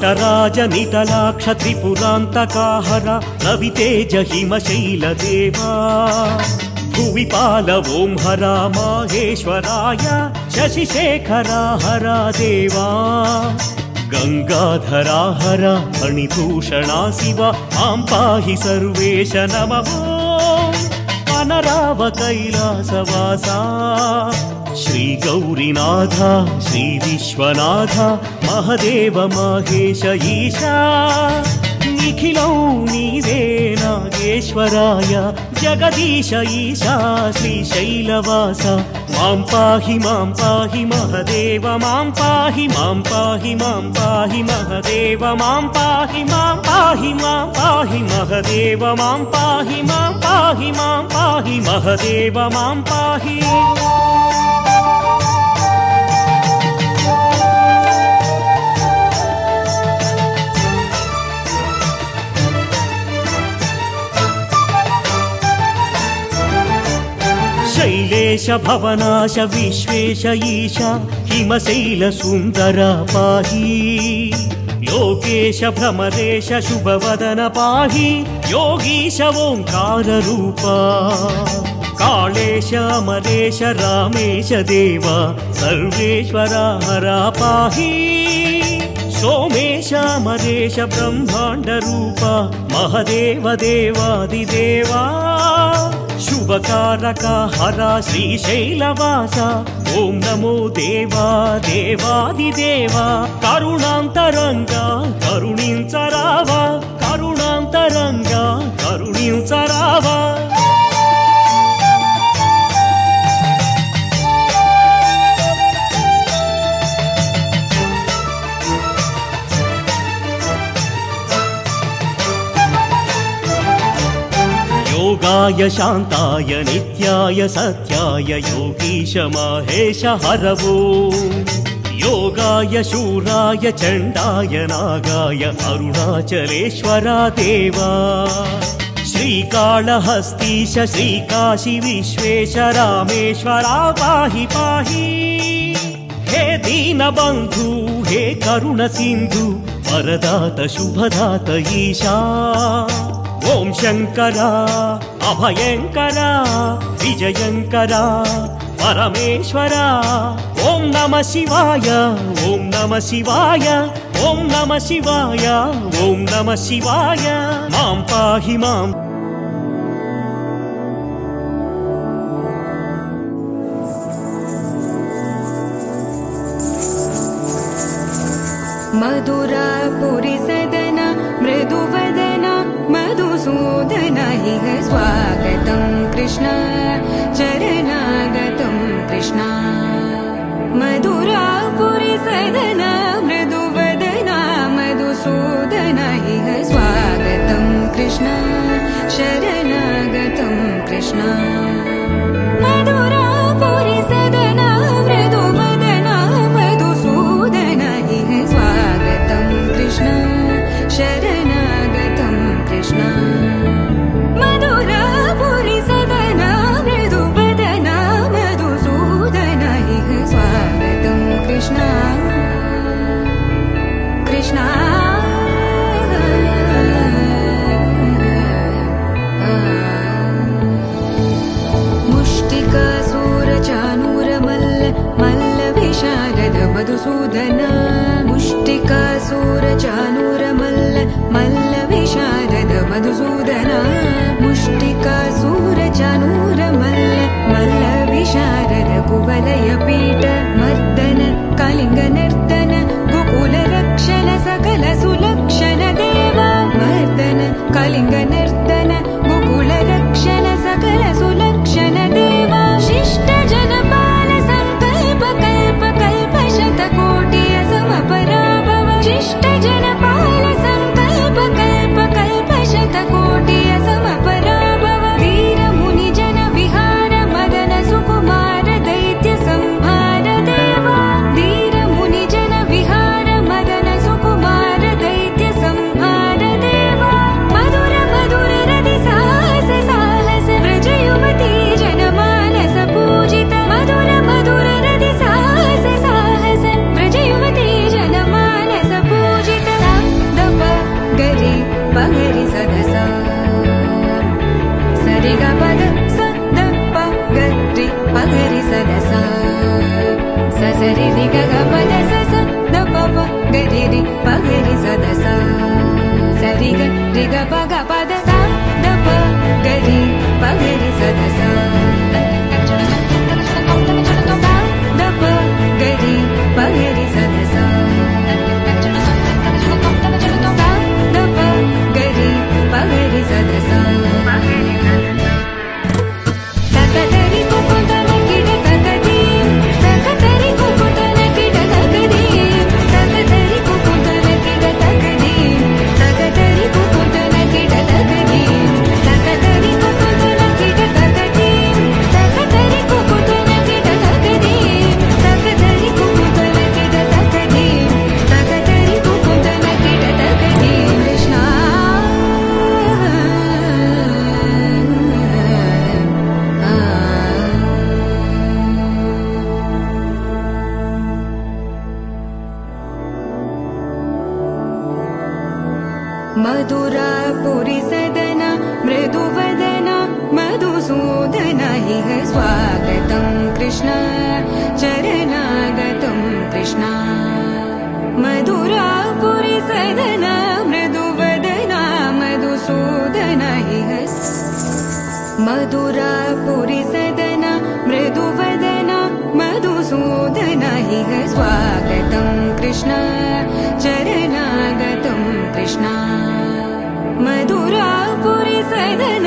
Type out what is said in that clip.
वृषराज नितलाक्ष त्रिपुरान्तकाहर रवितेज हिमशैलदेवा भुविपाल ओं हरा माहेश्वराय शशिशेखरा हरा देवा गंगाधरा हरा फणिभूषणा शिव मां पाहि सर्वेश नमः वनराव कैलासवासा श्री गौरीनाथ श्री विश्वनाथ महदेव महेश ईशा निखिलौ नीवे नागेश्वराय जगदीश ईशा श्रीशैलवास मां पाहि महदेव मां पाहि महदेव मां पाहि महदेव मां पाहि महदेव मां पाहि। शैलेश भवनाश विश्वेश ईशा हिमशैल सुंदर पाहि लोकेश भ्रमरेश शुभवदन पाहि योगीश ओंकार रूपा कालेश अमरेश रामेश देवा सर्वेश्वरा हरा पाहि सोमेश अमरेश ब्रह्मांड रूपा महदेव देवादिदेवा शुभकारक हरा श्रीशैलवासा ओं नमो देवा देवादिदेवा करुणांतरंगा करुणिंचरावा करुणांतरंगा करुणिंचरावा योगाय शान्ताय नित्याय सत्याय योगीश महेश हरवो योगाय शूराय चण्डाय नागाय अरुणाचलेश्वरा देवा श्रीकाళहस्तीश श्रीकाशी विश्वेश रामेश्वरा पाहि पाहि हे दीनबन्धु हे करुण सिन्धु वरदात शुभदात ईशा ओं शंकरा अभयंकरा विजयंकरा परमेश्वरा ओं नमः शिवाय ओं नमः शिवाय ओं नमः शिवाय ओं नमः शिवाय मां पाहि मां। मधुरापुरी सदना मृदुवदना मधुसूदन इह स्वागतं कृष्ण चरणागतं कृष्ण मधुरापुरी सदना मृदुवदना मधुसूदन इह स्वागतं कृष्ण शरणागतं कृष्ण मधुरापुरी सदना मृदुवदना मधुसूदन इह स्वागतं कृष्ण शरणागतं कृष्ण मधुरापुरी सदना मृदुवदना मधुसूदन इह स्वागतं कृष्ण कृष्ण मुष्टिकासूरचानूरमल्ल मल्लविशारद मधुसूदन मुष्टिकासूरचानूरमल्ल मल्लविशारद मधुसूदन मुष्टिकासूरचानूरमल्ल मल्लविशारद कुवलयपीठ मर्दन कलिङ्गनर्दन गोकुलरक्षण सकल सुलक्षण देवा मर्दन कलिङ्गनर्दन गोकुलरक्षण सकल सुलक्षण देवा शिष्ट जनपाल संकल्प कल्प कल्प शतकोटि असमपराभव शिष्ट जनपाल संकल्प कल्प कल्प शतकोटि असमपराभव वीर मुनि जन विहार मदन सुकुमार दैत्य संहार देवा वीर मुनि जन विहार मदन सुकुमार दैत्य संहार देवा मधुर मधुर कृष्ण चरणागतं कृष्ण मधुरापुरि सदना मृदुवदना मधुसूदन इह मधुरापुरि सदना मृदुवदना मधुसूदन इह स्वागतं कृष्ण चरणागतं कृष्ण मधुरापुरि सदना